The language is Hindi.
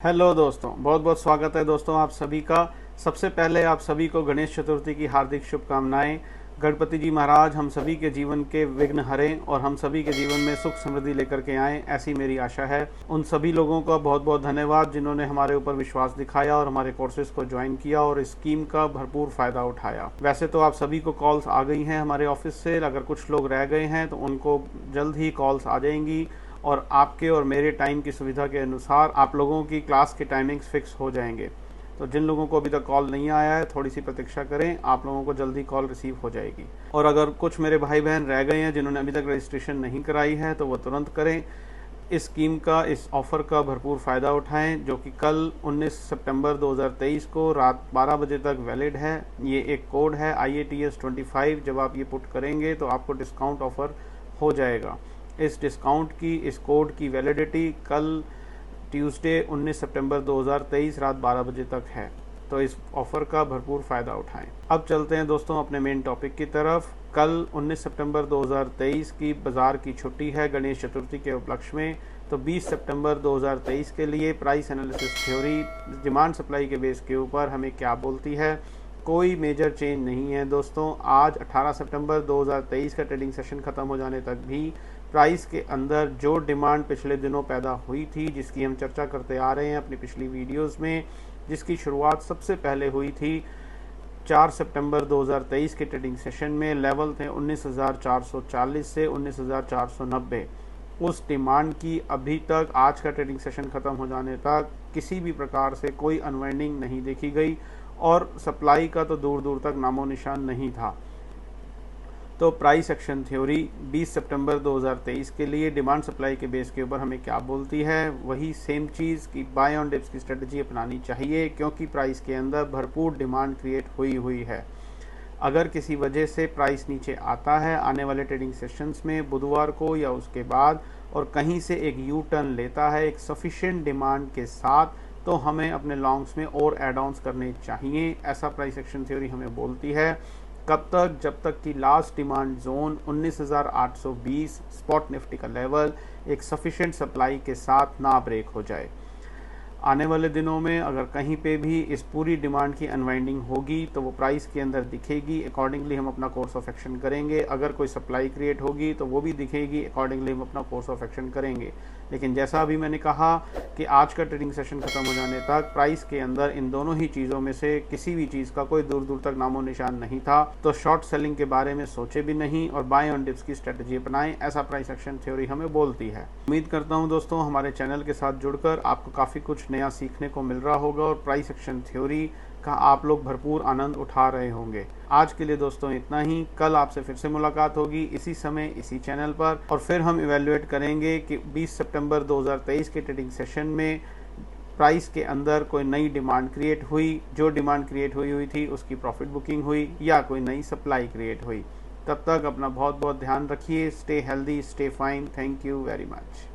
हेलो दोस्तों, बहुत बहुत स्वागत है दोस्तों आप सभी का। सबसे पहले आप सभी को गणेश चतुर्थी की हार्दिक शुभकामनाएं। गणपति जी महाराज हम सभी के जीवन के विघ्न हरें और हम सभी के जीवन में सुख समृद्धि लेकर के आएँ, ऐसी मेरी आशा है। उन सभी लोगों का बहुत बहुत धन्यवाद जिन्होंने हमारे ऊपर विश्वास दिखाया और हमारे कोर्सेज को ज्वाइन किया और इस स्कीम का भरपूर फ़ायदा उठाया। वैसे तो आप सभी को कॉल्स आ गई हैं हमारे ऑफिस से, अगर कुछ लोग रह गए हैं तो उनको जल्द ही कॉल्स आ जाएंगी और आपके और मेरे टाइम की सुविधा के अनुसार आप लोगों की क्लास के टाइमिंग्स फिक्स हो जाएंगे। तो जिन लोगों को अभी तक कॉल नहीं आया है थोड़ी सी प्रतीक्षा करें, आप लोगों को जल्दी कॉल रिसीव हो जाएगी। और अगर कुछ मेरे भाई बहन रह गए हैं जिन्होंने अभी तक रजिस्ट्रेशन नहीं कराई है तो वो तुरंत करें। इस स्कीम का, इस ऑफ़र का भरपूर फ़ायदा उठाएं जो कि कल 19 सितंबर 2023 को रात 12 बजे तक वैलिड है। ये एक कोड है IATS 25। जब आप ये पुट करेंगे तो आपको डिस्काउंट ऑफ़र हो जाएगा। इस डिस्काउंट की, इस कोड की वैलिडिटी कल ट्यूसडे 19 सितंबर 2023 रात 12 बजे तक है। तो इस ऑफ़र का भरपूर फ़ायदा उठाएं। अब चलते हैं दोस्तों अपने मेन टॉपिक की तरफ। कल 19 सितंबर 2023 की बाज़ार की छुट्टी है गणेश चतुर्थी के उपलक्ष्य में। तो 20 सितंबर 2023 के लिए price analysis theory demand supply के बेस के ऊपर हमें क्या बोलती है। कोई मेजर चेंज नहीं है दोस्तों। आज 18 सितंबर 2023 का ट्रेडिंग सेशन ख़त्म हो जाने तक भी प्राइस के अंदर जो डिमांड पिछले दिनों पैदा हुई थी, जिसकी हम चर्चा करते आ रहे हैं अपनी पिछली वीडियोस में, जिसकी शुरुआत सबसे पहले हुई थी 4 सितंबर 2023 के ट्रेडिंग सेशन में। लेवल थे 19,440 से 19,490। उस डिमांड की अभी तक आज का ट्रेडिंग सेशन ख़त्म हो जाने तक किसी भी प्रकार से कोई अनवाइंडिंग नहीं देखी गई और सप्लाई का तो दूर दूर तक नामो निशान नहीं था। तो प्राइस एक्शन थ्योरी 20 सितंबर 2023 के लिए डिमांड सप्लाई के बेस के ऊपर हमें क्या बोलती है, वही सेम चीज़ कि बाय ऑन डिप्स की स्ट्रेटजी अपनानी चाहिए क्योंकि प्राइस के अंदर भरपूर डिमांड क्रिएट हुई है। अगर किसी वजह से प्राइस नीचे आता है आने वाले ट्रेडिंग सेशंस में बुधवार को या उसके बाद और कहीं से एक यू टर्न लेता है एक सफिशिएंट डिमांड के साथ, तो हमें अपने लॉन्ग्स में और एड ऑन्स करने चाहिए। ऐसा प्राइस एक्शन थ्योरी हमें बोलती है। कब तक? जब तक कि last demand zone 19,820 spot Nifty का लेवल एक सफिशिएंट सप्लाई के साथ ना ब्रेक हो जाए। आने वाले दिनों में अगर कहीं पे भी इस पूरी डिमांड की अनवाइंडिंग होगी तो वो प्राइस के अंदर दिखेगी। अकॉर्डिंगली हम अपना कोर्स ऑफ एक्शन करेंगे। अगर कोई सप्लाई क्रिएट होगी तो वो भी दिखेगी, अकॉर्डिंगली हम अपना कोर्स ऑफ एक्शन करेंगे। लेकिन जैसा अभी मैंने कहा कि आज का ट्रेडिंग सेशन खत्म हो जाने तक प्राइस के अंदर इन दोनों ही चीज़ों में से किसी भी चीज़ का कोई दूर दूर तक नामो निशान नहीं था। तो शॉर्ट सेलिंग के बारे में सोचे भी नहीं और बाय ऑन डिप्स की स्ट्रेटजी अपनाएं, ऐसा प्राइस एक्शन थ्योरी हमें बोलती है। उम्मीद करता हूं दोस्तों हमारे चैनल के साथ जुड़कर आपको काफ़ी कुछ नया सीखने को मिल रहा होगा और प्राइस एक्शन थ्योरी का आप लोग भरपूर आनंद उठा रहे होंगे। आज के लिए दोस्तों इतना ही। कल आपसे फिर से मुलाकात होगी इसी समय इसी चैनल पर और फिर हम इवेल्युएट करेंगे कि 20 सितंबर 2023 के ट्रेडिंग सेशन में प्राइस के अंदर कोई नई डिमांड क्रिएट हुई, जो डिमांड क्रिएट हुई थी उसकी प्रॉफिट बुकिंग हुई या कोई नई सप्लाई क्रिएट हुई। तब तक अपना बहुत बहुत ध्यान रखिए। Stay healthy, stay fine. Thank you very much.